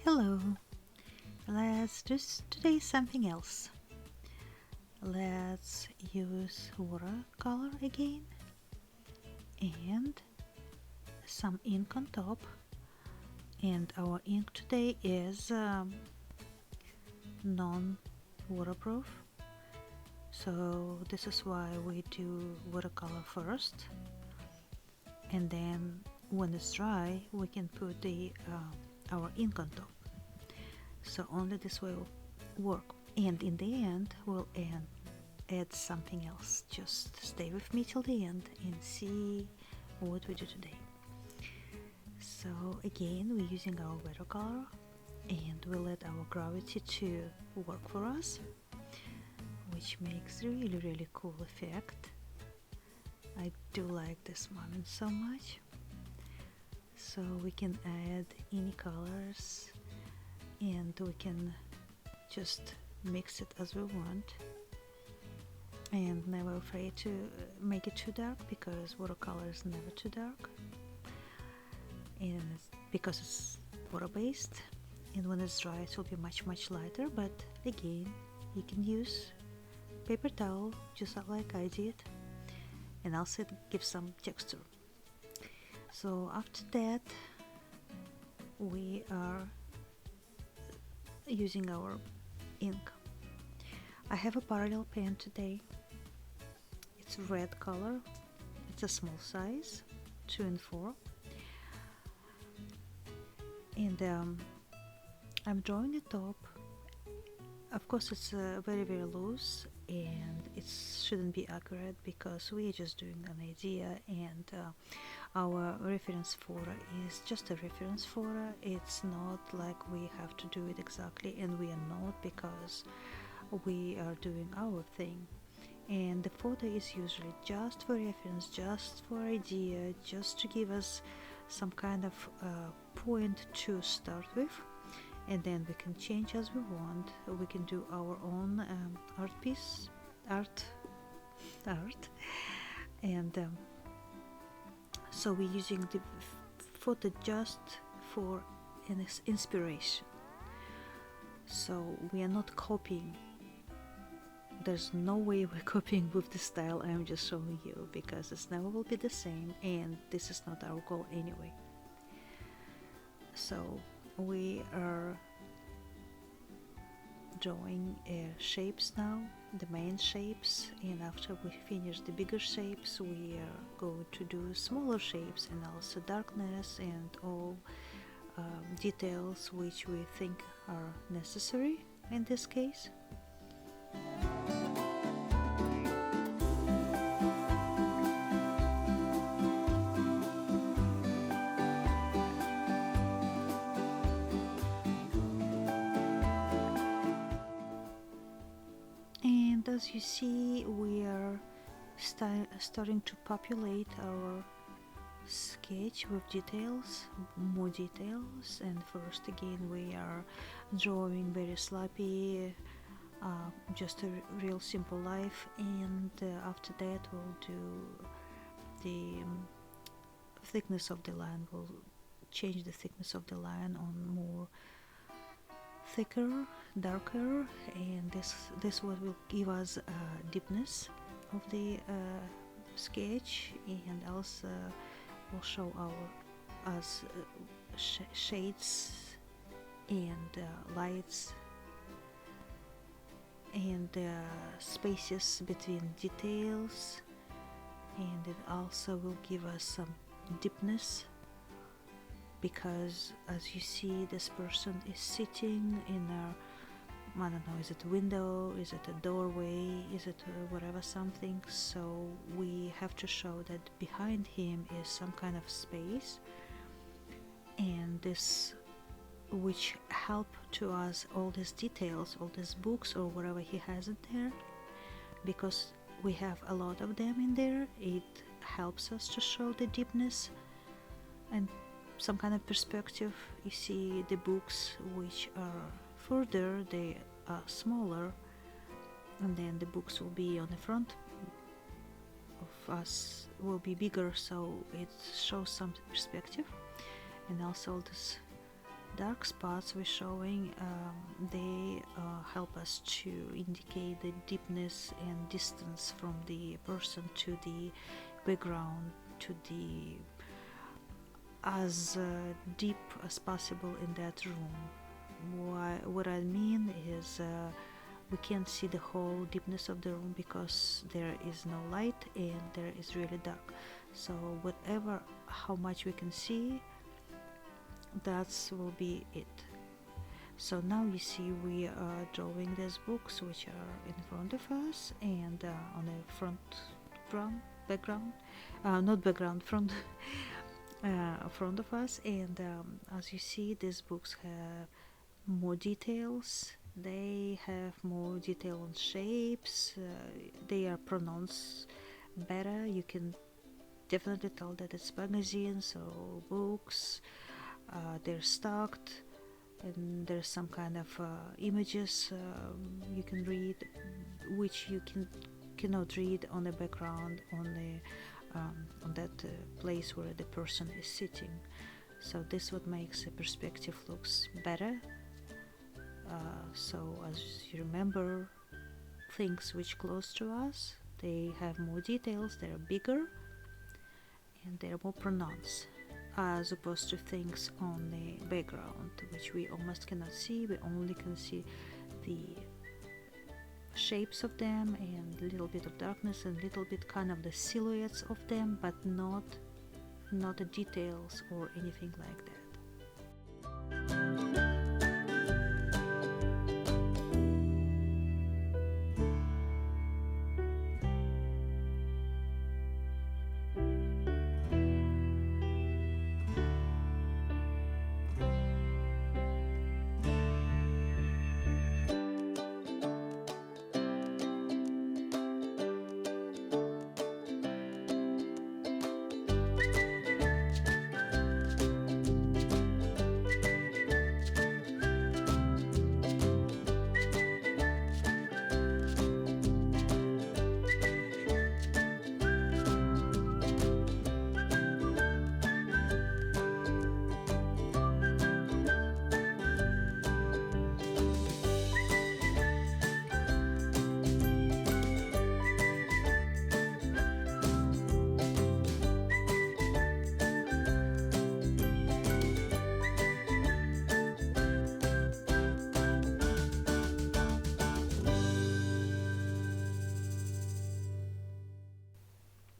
Hello, let's do today something else. Let's use watercolor again and some ink on top. And our ink today is non-waterproof, so this is why we do watercolor first, and then when it's dry we can put our ink on top. So only this way will work, and in the end we'll add something else. Just stay with me till the end and see what we do today. So again, we're using our watercolor and we let our gravity to work for us, which makes really cool effect. I do like this moment so much. So we can add any colors and we can just mix it as we want, and never afraid to make it too dark, because watercolor is never too dark, and because it's water based, and when it's dry it will be much lighter. But again, you can use paper towel just like I did, and also give some texture. So after that we are using our ink. I have a parallel pen today. It's red color. It's a small size, 2 and 4, and I'm drawing the top. Of course it's very loose, and it shouldn't be accurate because we are just doing an idea, and our reference photo is just a reference photo. It's not like we have to do it exactly, and we are not, because we are doing our thing. And the photo is usually just for reference, just for idea, just to give us some kind of point to start with, and then we can change as we want. We can do our own art, and so we're using the photo just for an inspiration. So we are not copying. There's no way we're copying with the style I'm just showing you, because it never will be the same, and this is not our goal anyway. So we are drawing shapes now, the main shapes, and after we finish the bigger shapes we are going to do smaller shapes, and also darkness and all details which we think are necessary in this case. And as you see, we are starting to populate our sketch with details, more details. And first again we are drawing very sloppy, just a real simple life, and after that we'll do the thickness of the line. We'll change the thickness of the line on more thicker, darker, and this what will give us deepness of the sketch, and also will show us shades and lights and spaces between details, and it also will give us some deepness, because as you see this person is sitting in a, I don't know, is it a window, is it a doorway, is it whatever, something. So we have to show that behind him is some kind of space, and this which help to us all these details, all these books or whatever he has in there, because we have a lot of them in there. It helps us to show the deepness and some kind of perspective. You see the books which are further, they are smaller, and then the books will be on the front of us, will be bigger, so it shows some perspective. And also this Dark spots we're showing, they help us to indicate the deepness and distance from the person to the background, to the as deep as possible in that room. What I mean is we can't see the whole deepness of the room because there is no light and there is really dark. So whatever, how much we can see, that will be it. So now you see we are drawing these books which are in front of us, and on the front background, not background, front front of us, and as you see, these books have more details. They have more detail on shapes. They are pronounced better. You can definitely tell that it's magazines or books. They're stocked, and there's some kind of images you can read, which you cannot read on the background on that place where the person is sitting. So this what makes the perspective looks better. So as you remember, things which close to us, they have more details, they're bigger, and they're more pronounced, as opposed to things on the background which we almost cannot see. We only can see the shapes of them and a little bit of darkness and a little bit kind of the silhouettes of them, but not the details or anything like that.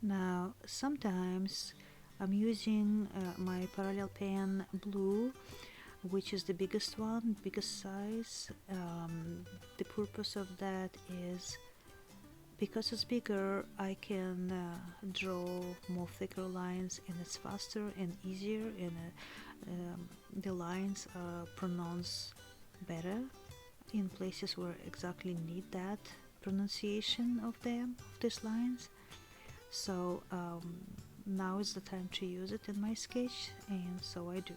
Now sometimes I'm using my parallel pen blue, which is the biggest one, biggest size. The purpose of that is because it's bigger, I can draw more thicker lines, and it's faster and easier, and the lines are pronounced better in places where exactly need that pronunciation of these lines. So now is the time to use it in my sketch, and so I do.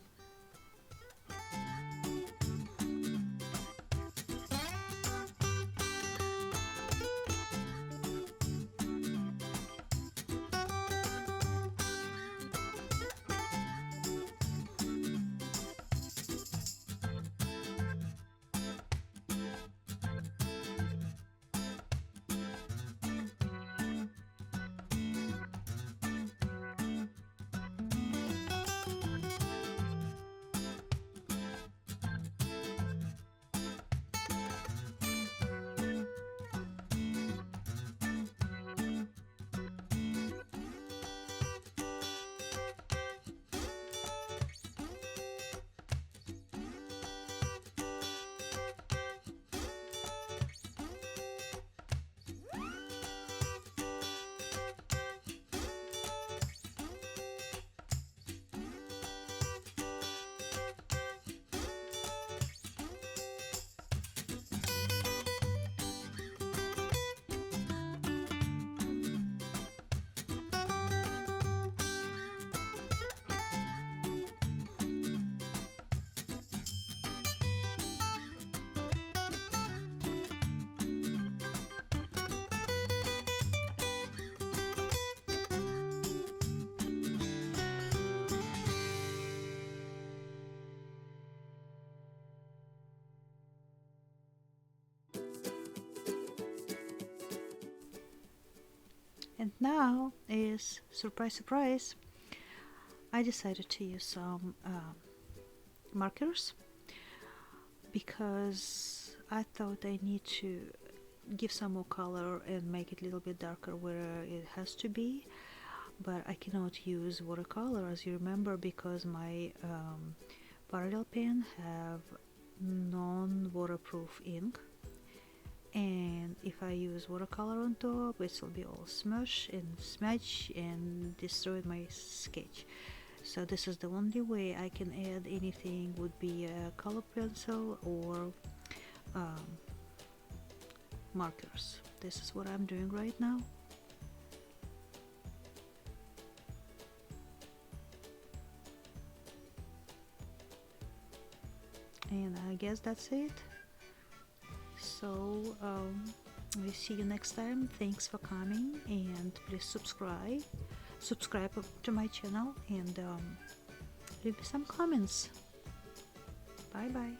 And now is, surprise surprise, I decided to use some markers because I thought I need to give some more color and make it a little bit darker where it has to be, but I cannot use watercolor, as you remember, because my parallel pen have non-waterproof ink, and if I use watercolor on top it will be all smush and smudge and destroy my sketch. So this is the only way I can add anything, would be a color pencil or markers. This is what I'm doing right now. And I guess that's it. So we'll see you next time. Thanks for coming, and please subscribe to my channel, and leave me some comments. Bye bye.